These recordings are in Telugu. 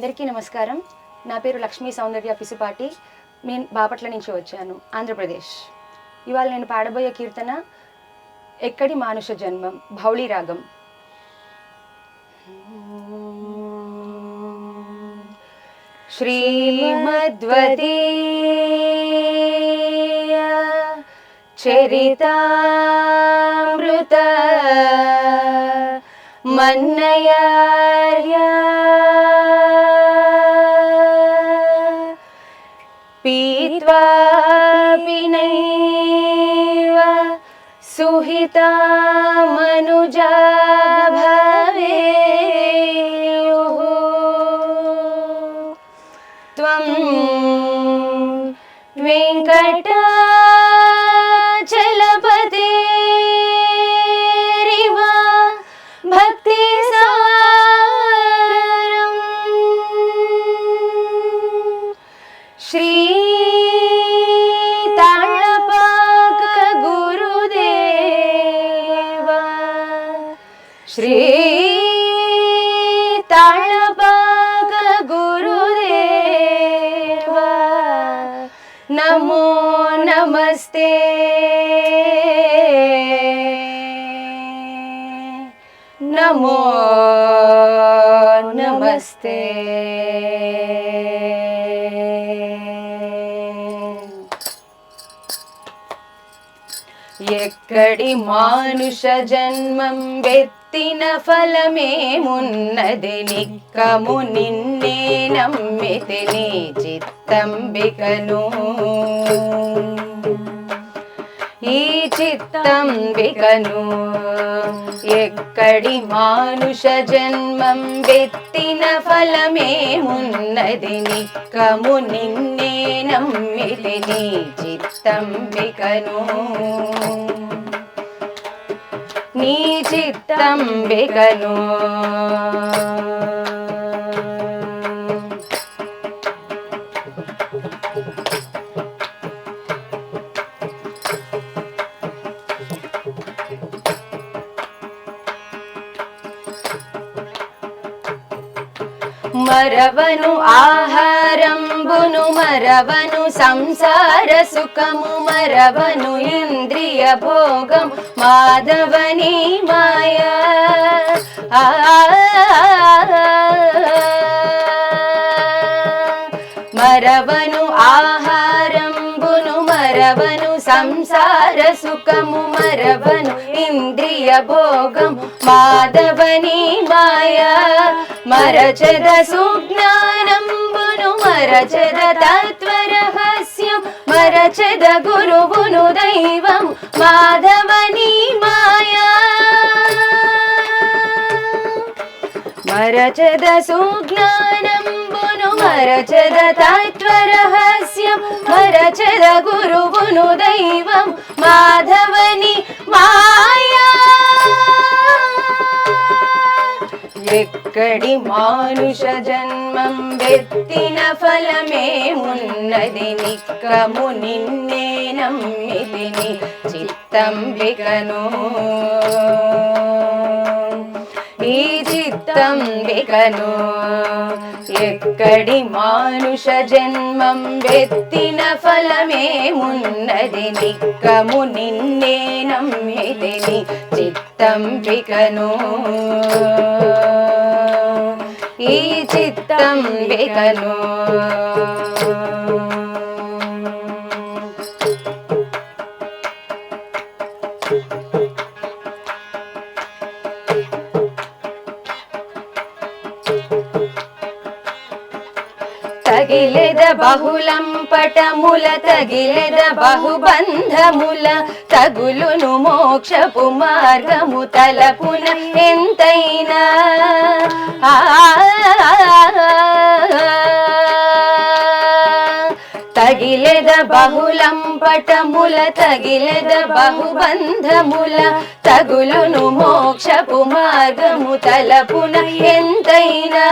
అందరికీ నమస్కారం. నా పేరు లక్ష్మీ సౌందర్య పిసిపాటి. నేను బాపట్ల నుంచి వచ్చాను, ఆంధ్రప్రదేశ్. ఇవాళ నేను పాడబోయే కీర్తన ఎక్కడి మానుష జన్మం, భౌళి రాగం. శ్రీమద్వదీయ చరితామృత మన్నయార్య పీత్వాపి నైవ సుహితా మనుజా భవేయుః. త్వం వెంకటాచలపతిరివ భక్తిసారం శ్రీ తాళపాక గురుదేవ, శ్రీ తాళపాక గురుదేవ, నమో నమస్తే. నమో నమస్తే. ఎక్కడి మానుష జన్మం వెత్తిన ఫలమేమున్నది, నిక్కము నిన్నే నమ్మితి నీ చిత్తంబికను. ఈ చిత్తంబికను ఎక్కడి మానుష జన్మం వెత్తిన ఫలమేమున్నది, నిక్కము నిన్నే నమ్మితి నీ చిత్తంబికను. నీ చిత్తంబికను మరవను ఆహారంబును, మరవను సంసార సుఖము, మరవను ఇంద్రియ భోగం, మాధవని మాయా. మరవను ఆహారంబును, మరవను సంసార సుఖము, మరవను ఇంద్రియ భోగం, మాధవని మాయా. మరచద సుజ్ఞానంబును, మరచద తత్వరహస్యం, మరచద గురువును దైవం, మాధవని మాయా. మరచద సుజ్ఞానంబును, మరచద తత్వరహస్యం, మరచద గురువును దైవం, మాధవని మాయా. ఎక్కడి మానుష జన్మం వెత్తిన ఫలమేమున్నది, నిక్కము నిన్నే నమ్మితి నీ చిత్తంబికను. ఈ చిత్తంబికను ఎక్కడి మానుష జన్మం వెత్తిన ఫలమేమున్నది, నిక్కము నిన్నే నమ్మితి నీ చిత్తంబికను. ఈ చిత్తంబికను తగిలెద బహుళం పటముల, తగిలెద బహుబంధముల, తగులును మోక్షపు మార్గము తలపున ఎంతైనా. తగిలెద బహుళం పటముల, తగిలెద బహుబంధముల, తగులును మోక్షపు మార్గము తలపున ఎంతైనా.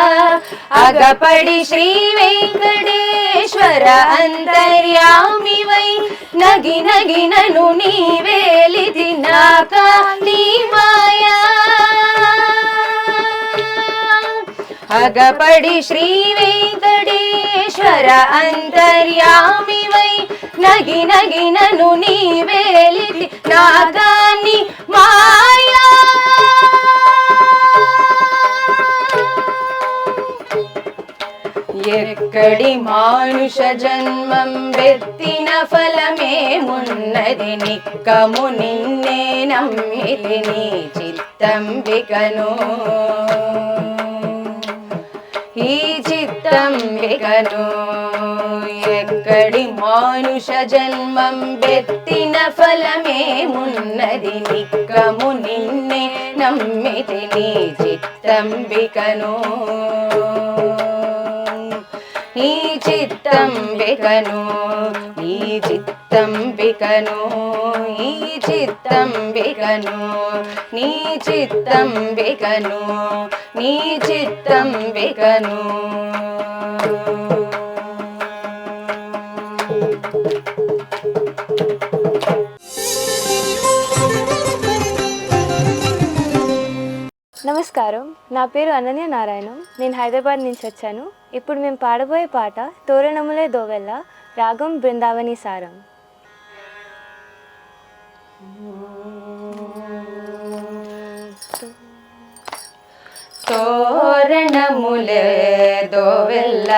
అగపడి శ్రీ వెంకటేశ్వర అంతర్యామి వై, నగి నగి నను నీవేలితి నాకా నీ మాయా. అగపడి శ్రీ వెంకటేశ్వర అంతర్యామి వై నగి నగి నను నీవేలితి నాగాన్ని మాయా ఎక్కడి మానుష జన్మం వెత్తిన ఫలమేమున్నది నిక్కము నిన్నే నమ్మితి నీ చిత్తంబికను ఈ చిత్తంబికను ఎక్కడి మానుష జన్మం వెత్తిన ఫలమేమున్నది నిక్కము నిన్నే నమ్మితి నీ చిత్తంబికను ఈ చిత్తంబికను ఈ చిత్తంబికను ఈ చిత్తంబికను నీ చిత్తంబికను నీ చిత్తంబికను నమస్కారం, నా పేరు అనన్య నారాయణం. నేను హైదరాబాద్ నుంచి వచ్చాను. ఇప్పుడు మేము పాడబోయే పాట తోరణములే దోవెల్ల, రాగం బృందావని సారం. తోరణములే దోవెల్ల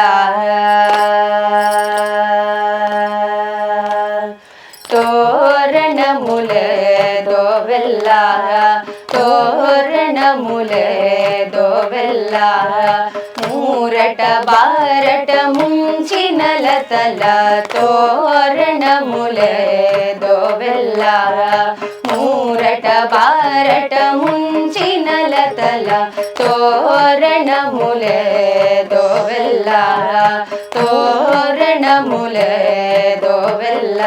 తోరణములే దోవెల్ల తోరణములే దోవెల్ల మూరట బారట ముంచినల తల తోరణములే దోవెల్ల మూరట బారట ముంచినల తల తోరణములే దోవెల్ల తోరణములే దోవెల్ల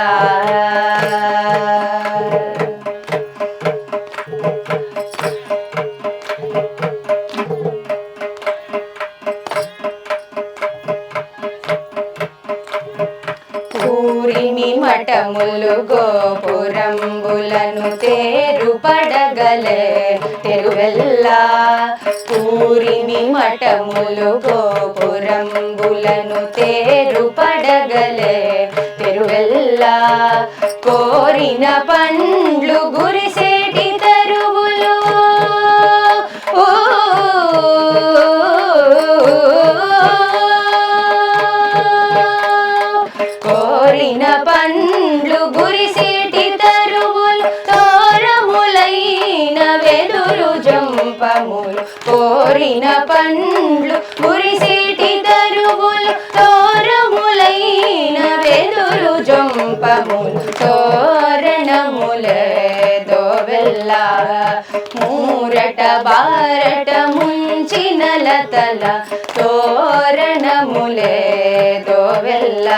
పూరిమి మఠములు గోపురంబులను తేరు పడగలే తెరువెల్లా పూరిమి మఠములు గోపురంబులను తేరు పడగలే తెరువెల్లా కోరిన పండ్లు గురిసేటి తరువులు కోరిన పండ్లు గురిసేటి తరువులు తోరములైన వెదురు జంపములు కోరిన పండ్లు గురిసేటి తరువులు తోరములైన వెదురు జంపములు తోరణములే దోవెల్ల మూరట బారట ముంచినల తల తోరణములే దోవెల్ల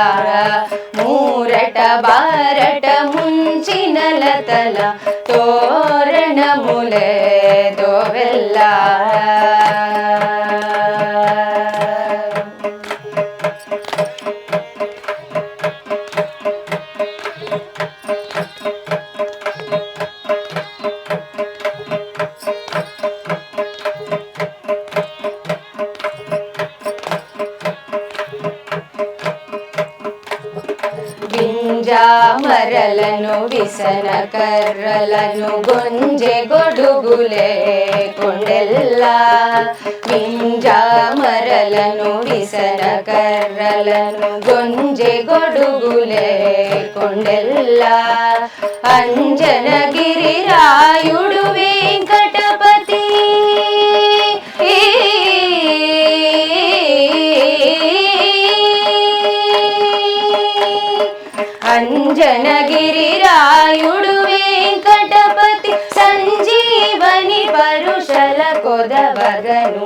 మూరట బారట ముంచినల తల తోరణములే దోవెల్ల వింజామరలను విసన కర్రలను గొంజె గొడుగులే కొండెల్లా వింజామరలను విసన కర్రలను గొంజె గొడుగులే కొండెల్లా అంజనగిరి రాయుడు వెంకటపతి అంజనగిరి రాయుడు వెంకటపతి సంజీవని పరుషల కొదవగను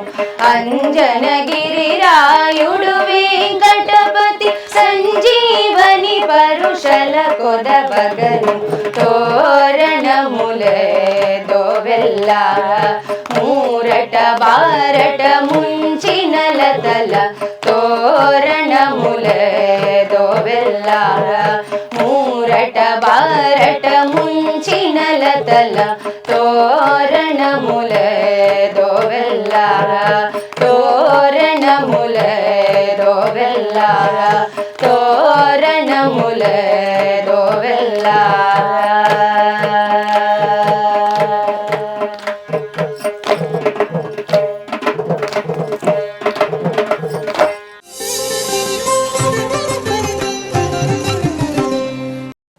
అంజనగిరి రాయుడు వెంకటపతి సంజీవని పరుషల కొదవగను తోరణములే దోవెల్ల మూరట బారట ముంచినల తల తోరణములే దోవెల్ల మూరట బారట ముంచినల తల తోరణములే దోవెల్ల తోర తోరణములే దోవెల్లారా తోరణములే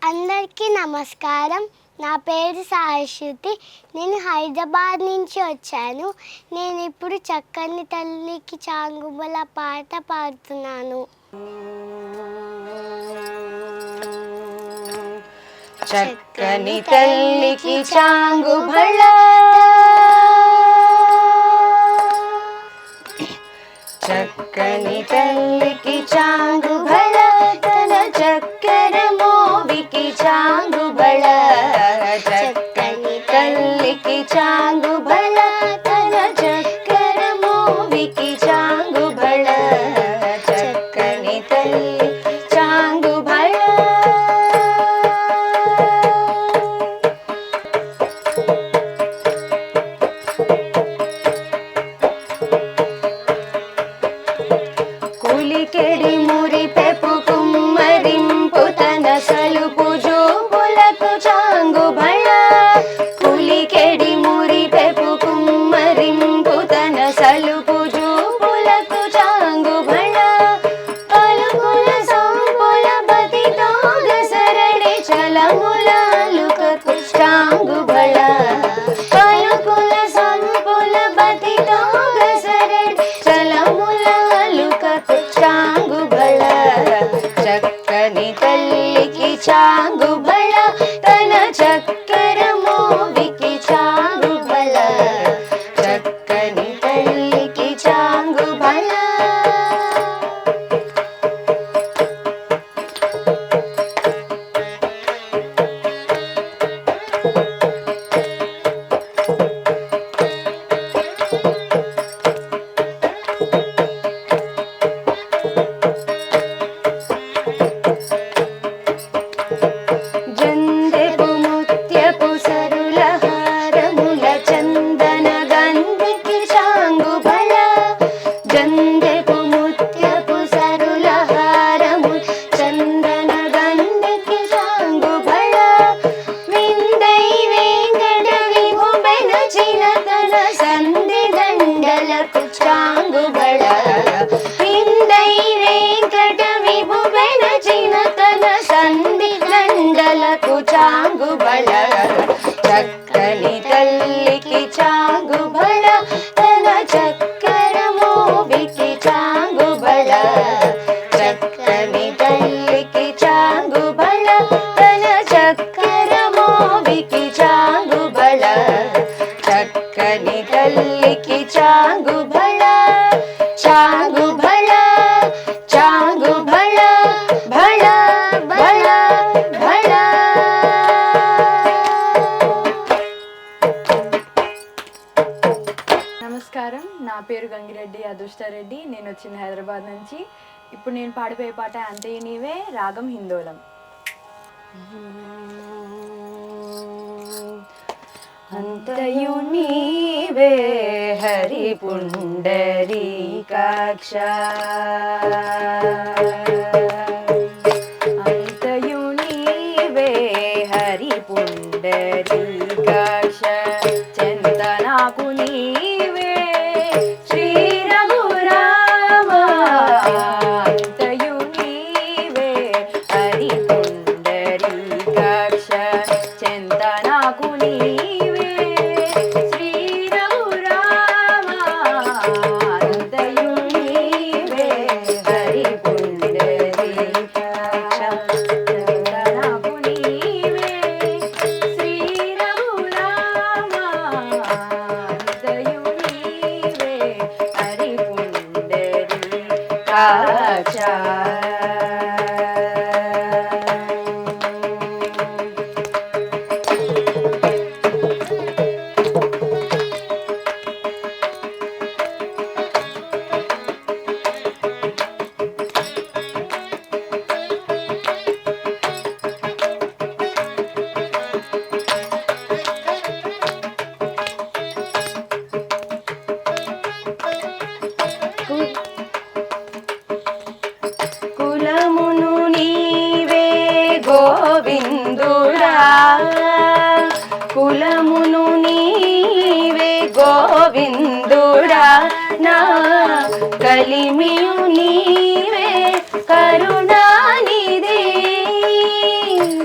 అందరికీ నమస్కారం. నా పేరు సాయిశ్రుతి. నేను హైదరాబాద్ నుంచి వచ్చాను. నేను ఇప్పుడు చక్కని తల్లికి చాంగుబల పాట పాడుతున్నాను. చక్కని తల్లికి చాంగుబళ చక్కని తల్లికి చాంగుబళ తన చక్కెర మోవికి చాంగుబళ చక్కని తల్లికి చాంగుబళ తన చక్కెర మోవికి చాంగుబళ చక్కని తల్లి చాంగుబళ కులికెడి మురిపెపు కుమ్మరింపు తన సలుపు జూపులకు చాంగుబళ కులికెడి మురిపెపు కుమ్మరింపు తన సలుపు జూపులకు చాంగుబళ పలుకుల సంపుల బతితో గసరడి చలములాలుకకు చాంగుబళ పలుకుల సంపుల బతితో గసరడి చలములాలుకకు చాంగుబళ చక్కని తల్లికి చాంగుబళ తన చక్కెర మోవికి చాంగుబళ చక్కని తల్లికి చాంగుబళ జందెపు ముత్యపు సరుల హారముల చందన గంధికి చాంగుబళ జందెపు ముత్యపు సరుల హారము చందన గంధికి చాంగుబళ విందై వెంకట విభుబెన చినతన సంధి దండలకు చాంగుబళ విందై వెంకట విభుబెన చినతన సంధి దండలకు చాంగుబళ చక్కని తల్లికి చాంగుబళ తన చక్కెర మోవికి చాంగుబళ చక్కని తల్లికి చాంగుబళ తన చక్కెర మోవికి చాంగుబళ చక్కని తల్లికి చాంగుబళ చాంగుబళ చాంగుబళ భళ భళ భళ నమస్కారం, నా పేరు గంగిరెడ్డి అదృష్టారెడ్డి. నేను వచ్చింది హైదరాబాద్ నుంచి. ఇప్పుడు నేను పాడిపోయే పాట అంతే నీవే, రాగం హిందోళం. అంతయు నీవే హరి పుండరీకాక్ష అంతయు నీవే హరి పుండరీకాక్ష చెంత నాకు నీవే శ్రీ రఘురామ అంతయు నీవే హరి పుండరీకాక్ష చెంత నాకు నీవే శ్రీ రఘురామ అంతయు నీవే హరి పుండరీకాక్ష చెంత నాకు నీవే శ్రీ రఘురామ అంతయు నీవే హరి పుండరీకాక్ష గోవిందుడా నా కలిమియు నీవే కరుణానిధి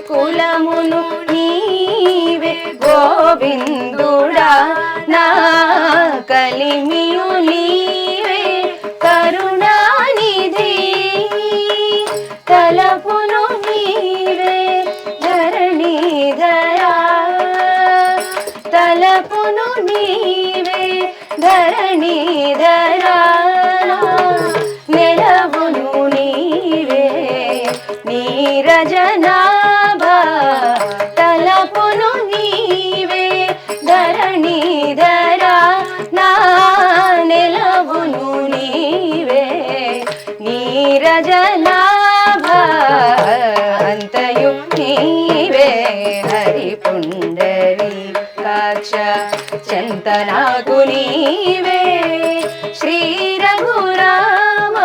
కులమును నీవే గోవిందుడా నా కలిమియు నీవే కరుణానిధి తలపును నీవే ధరణీధరా తలపును నీవే ధరణీధరా నెలవును నీవే నీరజనాభా తలపును నీవే ధరణీధరా నా నెలవును నీవే నీరజనాభా అంతయు నీవే హరి పుండరీకాక్ష చింతనాకు నీవే శ్రీ రఘురామ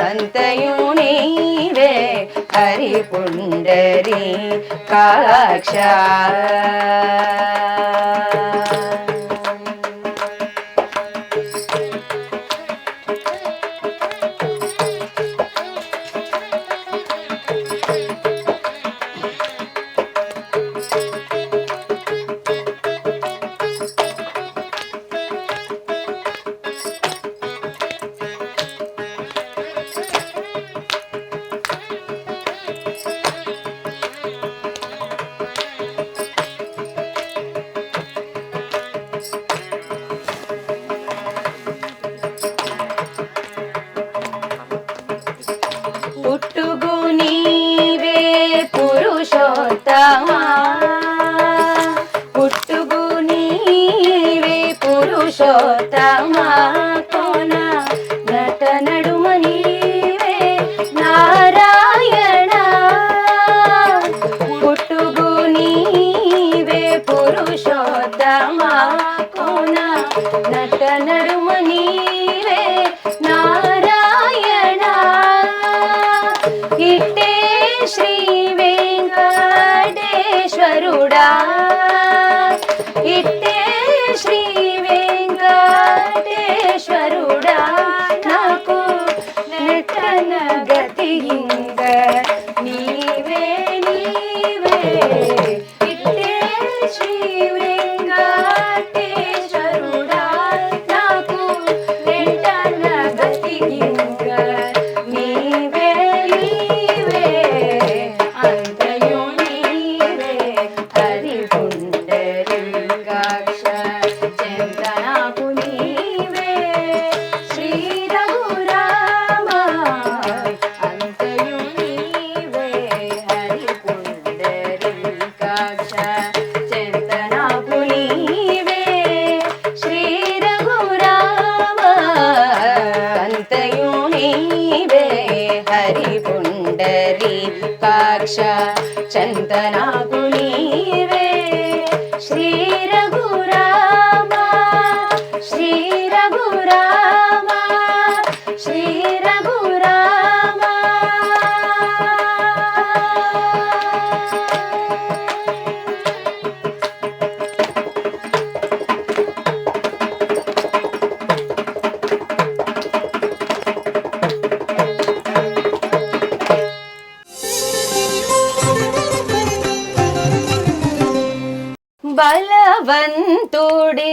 అంతయు నీవే హరి పుండరీకాక్ష పుట్టుగు నీవే పురుషోత్తమా పుట్టుగు నీవే పురుషోత్తమా కోన నట నడుమ నీవే నారాయణ పుట్టుగు నీవే పురుషోత్తమా కోన నట నడుమ నీవే నారాయణ ఇట్టే శ్రీ వెంకటేశ్వరుడా ఇట్టే శ్రీ వెంకటేశ్వరుడా నాకు నెట్టన గతింగ నీవే నీవే ఇట్టే శ్రీ వెంకటేశ్వరుడా నాకు నెట్టన గతింగ నీవే నీవే అంతయు నీవే హరి పుండరీకాక్ష చింతనాకు నీవే శ్రీ రఘురామ అంతయు నీవే హరి పుండరీకాక్ష చింతనాకు నీవే శ్రీ రఘురామ అంతయు నీవే హరి పుండరీకాక్ష చింతనాకు నీవే శ్రీ రఘురామ శ్రీ రఘురామ శ్రీ రఘురామ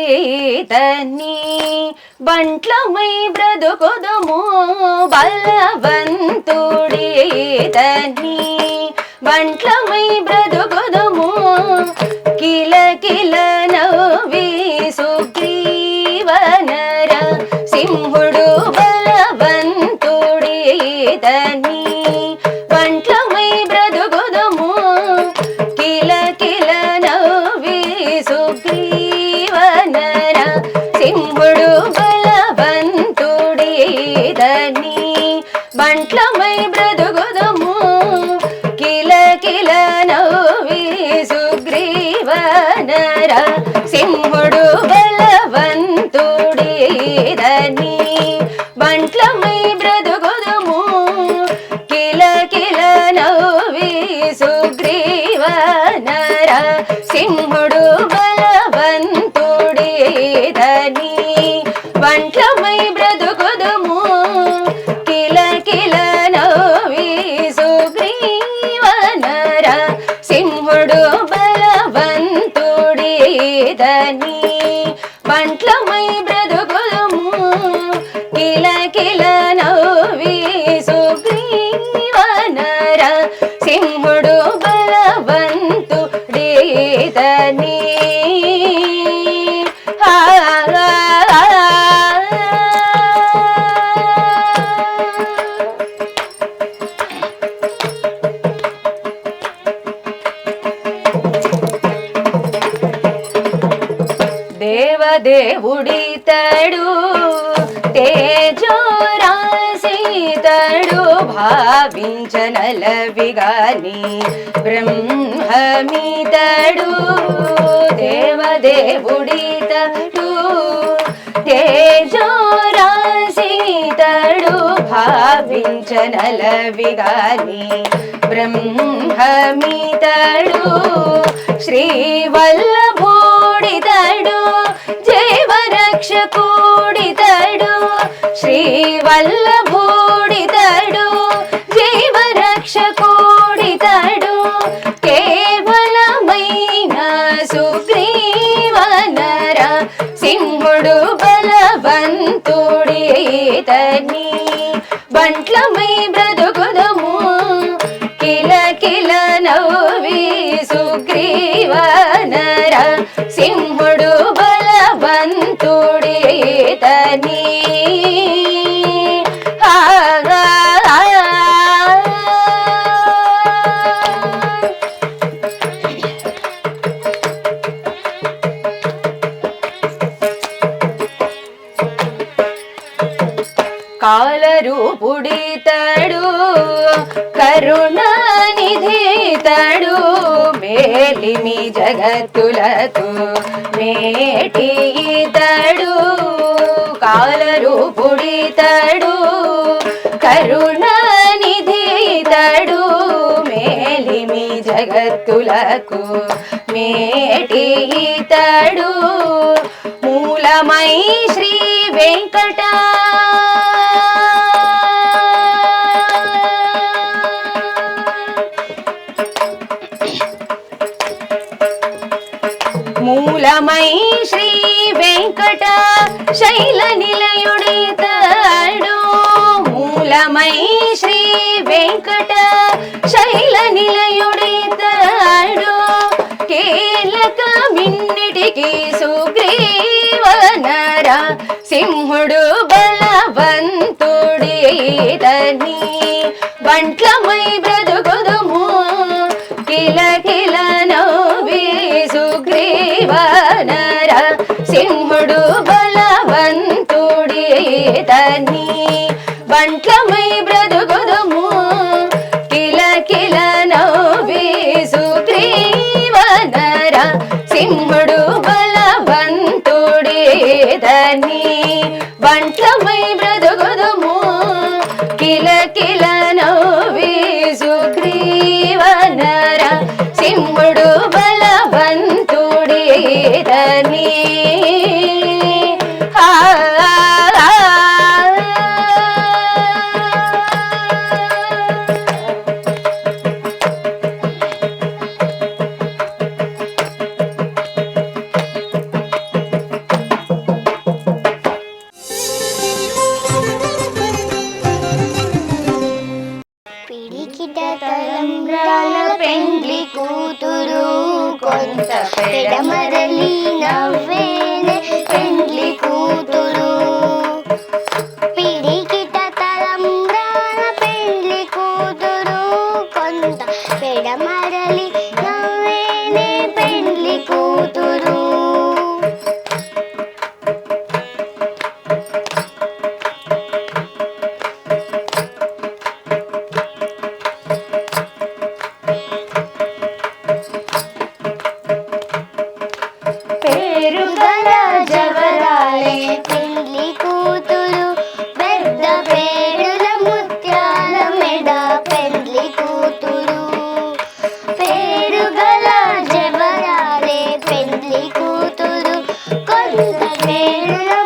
బలవంతుడీతని బంట్లమై బ్రతుకుదుము బలవంతుడీతని బంట్లమై బ్రతుకుదుము కిల కిల నవ్వి సుగ్రీవనర సింహుడు బలవంతుడీతని బంట్లమై బ్రతుకుదుము కిల కిల నవ్వి సుగ్రీవనర సింహుడు బలవంతుడీతని బంట్లమై బ్రతుకుదుము కిల కిల నవ్వి సుగ్రీవనర సింహుడు బలవంతుడీతని బంట్లమై బ్రతుకుదుము కిల కిల నవ్వి సుగ్రీవనర సింహుడు బలవంతుడీతని ఈతని వంట్లమై బ్రతుకుదుము కిల కిల నవ్వి సుగ్రీవనర సింహుడు బలవంతుడీతని వంట్లమై బ్రతుకుదుము కిల కిల నవ్వి సుగ్రీవనర సింహుడు బలవంతుడీతని దేవదేవుడితడు తేజోరాశితడు భావించనలవిగాని బ్రహ్మమితడు దేవదేవుడితడు తేజోరాశితడు భావించనలవిగాని బ్రహ్మమితడు శ్రీవల్లభుడితడు జీవరక్షకుడితడు శ్రీవల్లభుడితడు జీవరక్షకుడితడు కేవలమైన సుగ్రీవనర సింహుడు బలవంతుడీతని బంట్లమై బ్రతుకుదము కిల కిల నవ్వి సుగ్రీవనర సింహుడు బలవంతుడీతని కాలరూపుడితడు కరుణానిధితడు మేలిమి జగత్తులకు మేటితడు కాలరూపుడితడు కరుణానిధితడు మేలిమి జగత్తులకు మేటితడు మూలమై శ్రీ వెంకట మూలమై శ్రీ వెంకట శైల నిలయుడితడు మూలమై శ్రీ వెంకట శైల నిలయుడితడు కీలకమిన్నిటికి సుగ్రీవనర సింహుడు బలవంతుడీతని బంట్లమై బ్రతుకుదుము కిల కిల నవ్వి సుగ్రీవనర సింహుడు బలవంతుడీతని బంట్లమై బ్రతుకుదుము కిల కిల నవ్వి సుగ్రీవనర సింహుడు బలవంతుడీతని బంట్లమై బ్రతుకుదుము కిల కిల నవ్వి సుగ్రీవనర సింహుడు బలవంతుడీతని పెండ్లి కూతురు కొంత పెడమరలి నవ్వేనే పెండ్లి కూతురు పిడికిట తలంబ్రాల పెండ్లి కూతురు కొంత పెడమరలి నవ్వేనే పెండ్లి కూతురు పేరు వీడియో